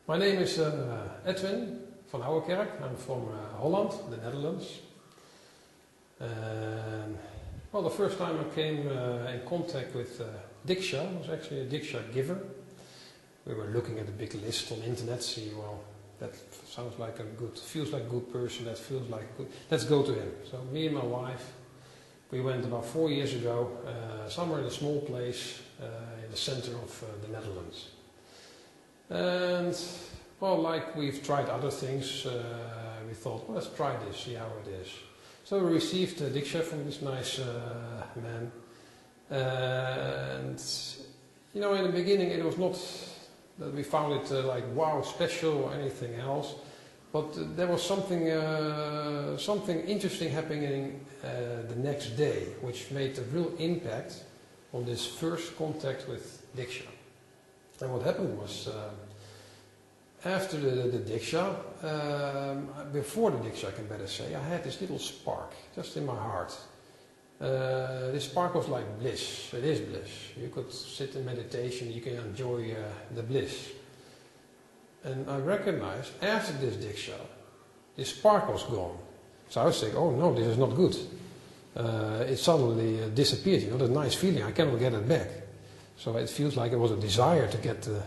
My name is Edwin van Ouwekerken. I'm from Holland, the Netherlands. And well, the first time I came in contact with Diksha was actually a Diksha giver. We were looking at a big list on the internet, see, well, that sounds like feels like a good person, that feels like good, let's go to him. So me and my wife, we went about 4 years ago, somewhere in a small place in the center of the Netherlands. And well, like we've tried other things, we thought, well, let's try this, see how it is. So we received Diksha from this nice man. And you know, in the beginning it was not that we found it like wow, special or anything else, but there was something interesting happening the next day, which made a real impact on this first contact with Diksha. And what happened was, after the Diksha, before the Diksha I can better say, I had this little spark just in my heart. This spark was like bliss. It is bliss. You could sit in meditation, you can enjoy the bliss. And I recognized after this Diksha, this spark was gone. So I was saying, oh no, this is not good. It suddenly disappeared, you know, that nice feeling, I cannot get it back. So it feels like it was a desire to get the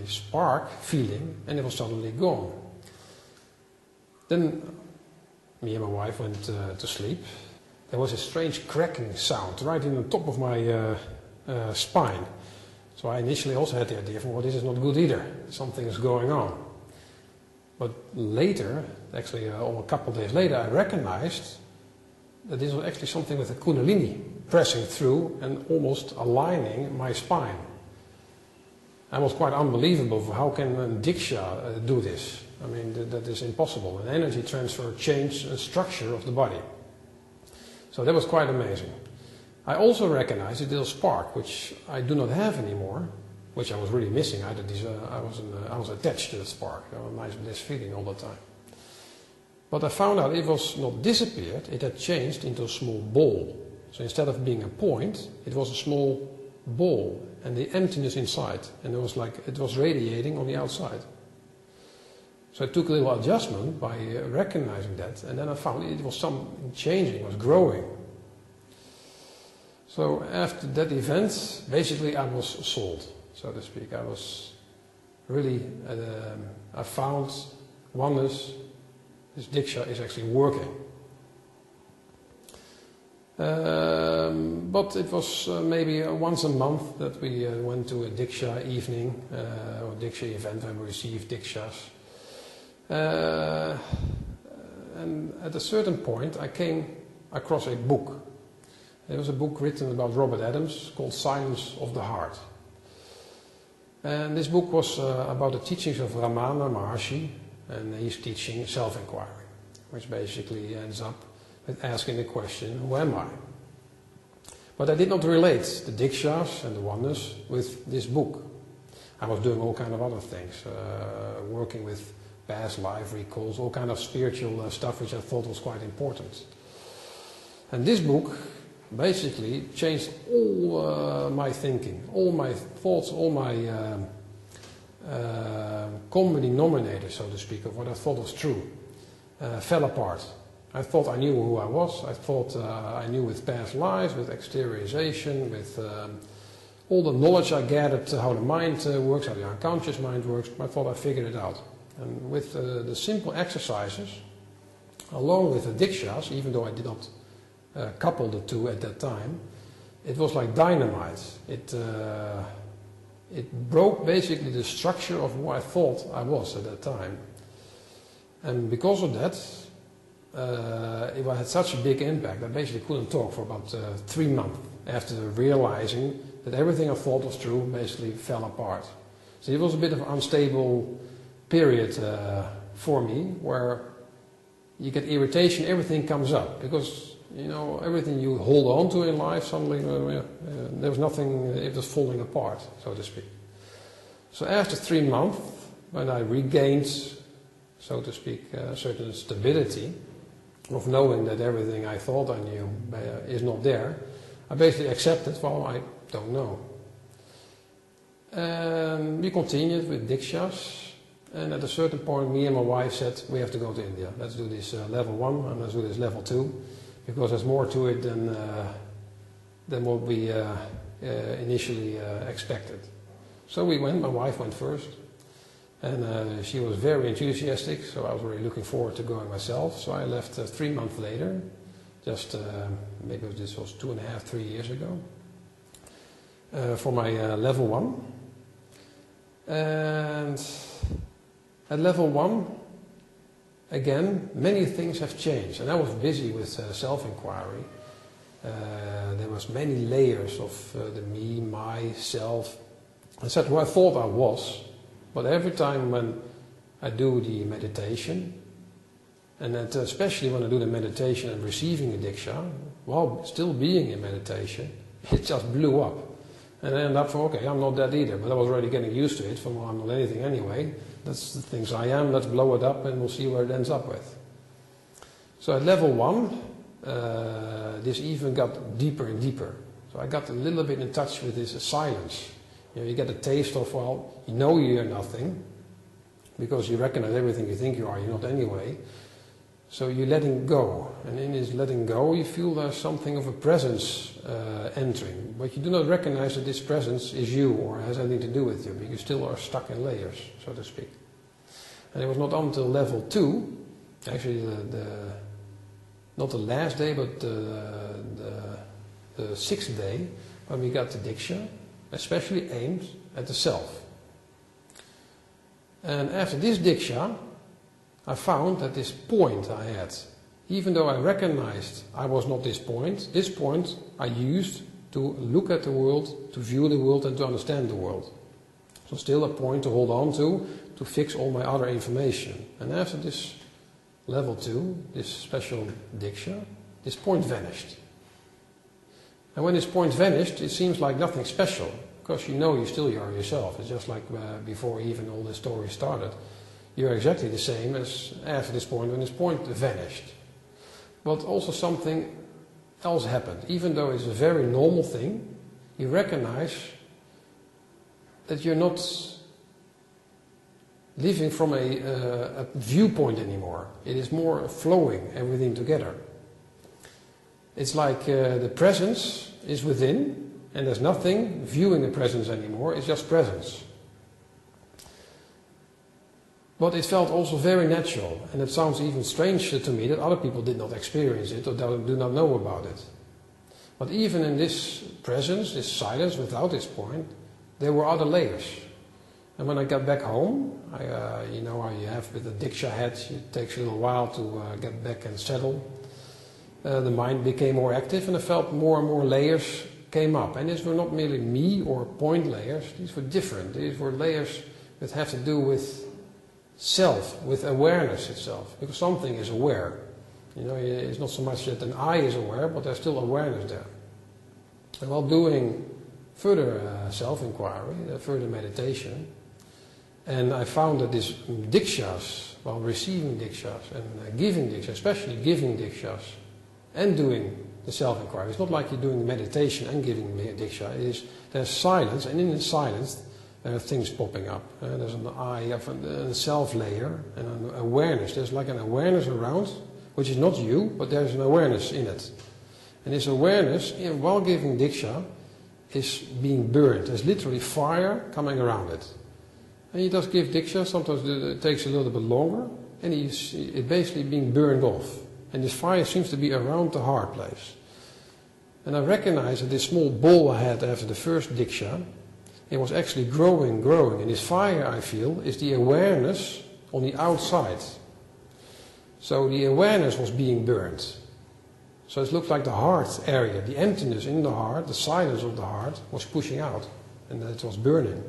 spark feeling, and it was suddenly gone. Then me and my wife went to sleep. There was a strange cracking sound right in the top of my spine. So I initially also had the idea from, well, this is not good either. Something is going on. But later, actually a couple of days later, I recognized that this was actually something with the Kundalini pressing through and almost aligning my spine. It was quite unbelievable. How can a Diksha do this? I mean, that is impossible. An energy transfer changed the structure of the body. So that was quite amazing. I also recognized a little spark, which I do not have anymore, which I was really missing. I was attached to the spark. A nice bliss feeling all the time. But I found out it was not disappeared, it had changed into a small ball. So instead of being a point, it was a small ball and the emptiness inside. And it was radiating on the outside. So I took a little adjustment by recognizing that, and then I found it was something changing, it was growing. So after that event, basically I was sold, so to speak. I was really, I found oneness. This Diksha is actually working. But it was maybe once a month that we went to a Diksha evening, or Diksha event where we received Dikshas. And at a certain point I came across a book. There was a book written about Robert Adams called Silence of the Heart. And this book was about the teachings of Ramana Maharshi, and he's teaching self-inquiry, which basically ends up with asking the question, who am I? But I did not relate the Dikshas and the oneness with this book. I was doing all kind of other things, working with past life recalls, all kind of spiritual stuff which I thought was quite important. And this book basically changed all my thinking, all my thoughts, all my common denominator, so to speak, of what I thought was true, fell apart. I thought I knew who I was, I thought I knew with past lives, with exteriorization, with all the knowledge I gathered, how the mind works, how the unconscious mind works. I thought I figured it out. And with the simple exercises, along with the Dikshas, even though I did not couple the two at that time, it was like dynamite. It broke basically the structure of who I thought I was at that time. And because of that, it had such a big impact. I basically couldn't talk for about 3 months after realizing that everything I thought was true basically fell apart. So it was a bit of an unstable period for me, where you get irritation, everything comes up, because you know everything you hold on to in life suddenly there was nothing, it was falling apart, so to speak. So after 3 months, when I regained, so to speak, a certain stability of knowing that everything I thought I knew is not there, I basically accepted, well, I don't know. We continued with Dikshas, And at a certain point, me and my wife said, we have to go to India. Let's do this level 1 and let's do this level 2, because there's more to it than what we initially expected. So we went, my wife went first, and she was very enthusiastic, so I was really looking forward to going myself. So I left 3 months later, just maybe this was 2.5, 3 years ago, for my level 1. And at level 1, again, many things have changed, and I was busy with self-inquiry. There was many layers of the me, myself. I said who I thought I was, but every time when I do the meditation, and that especially when I do the meditation and receiving a diksha, while still being in meditation, it just blew up. And I ended up for, okay, I'm not that either, but I was already getting used to it, from well, I'm not anything anyway. That's the things I am, let's blow it up and we'll see where it ends up with. So at level 1, this even got deeper and deeper. So I got a little bit in touch with this silence. You get a taste of, well, you know you're nothing, because you recognize everything you think you are, you're not anyway. So you're letting go, and in this letting go you feel there's something of a presence entering, but you do not recognize that this presence is you or has anything to do with you, but you still are stuck in layers, so to speak. And it was not until level 2, actually not the last day, but the 6th day, when we got the diksha, especially aimed at the self. And after this diksha, I found that this point I had, even though I recognized I was not this point I used to look at the world, to view the world and to understand the world. So still a point to hold on to fix all my other information. And after this level 2, this special diksha, this point vanished. And when this point vanished, it seems like nothing special, because you know you still are yourself. It's just like before even all this story started. You're exactly the same as after this point, when this point vanished. But also something else happened. Even though it's a very normal thing, you recognize that you're not living from a viewpoint anymore. It is more flowing, everything together. It's like the presence is within, and there's nothing viewing the presence anymore, it's just presence. But it felt also very natural, and it sounds even strange to me that other people did not experience it or do not know about it. But even in this presence, this silence without this point, there were other layers. And when I got back home, you know how you have with the diksha head, it takes a little while to get back and settle. The mind became more active, and I felt more and more layers came up. And these were not merely me or point layers, these were different. These were layers that have to do with self, with awareness itself, because something is aware. You know, it's not so much that an I is aware, but there's still awareness there. And while doing further self-inquiry, further meditation, and I found that these dikshas, while receiving dikshas and giving dikshas, especially giving dikshas, and doing the self-inquiry, it's not like you're doing meditation and giving diksha. There's silence, and in the silence there are things popping up. There's an I, a self layer, and an awareness. There's like an awareness around, which is not you, but there's an awareness in it. And this awareness, while giving diksha, is being burned. There's literally fire coming around it. And you just give diksha, sometimes it takes a little bit longer, and it's basically being burned off. And this fire seems to be around the heart place. And I recognize that this small ball I had after the first diksha, it was actually growing, growing. And this fire I feel is the awareness on the outside. So the awareness was being burned. So it looked like the heart area, the emptiness in the heart, the silence of the heart was pushing out. And that it was burning.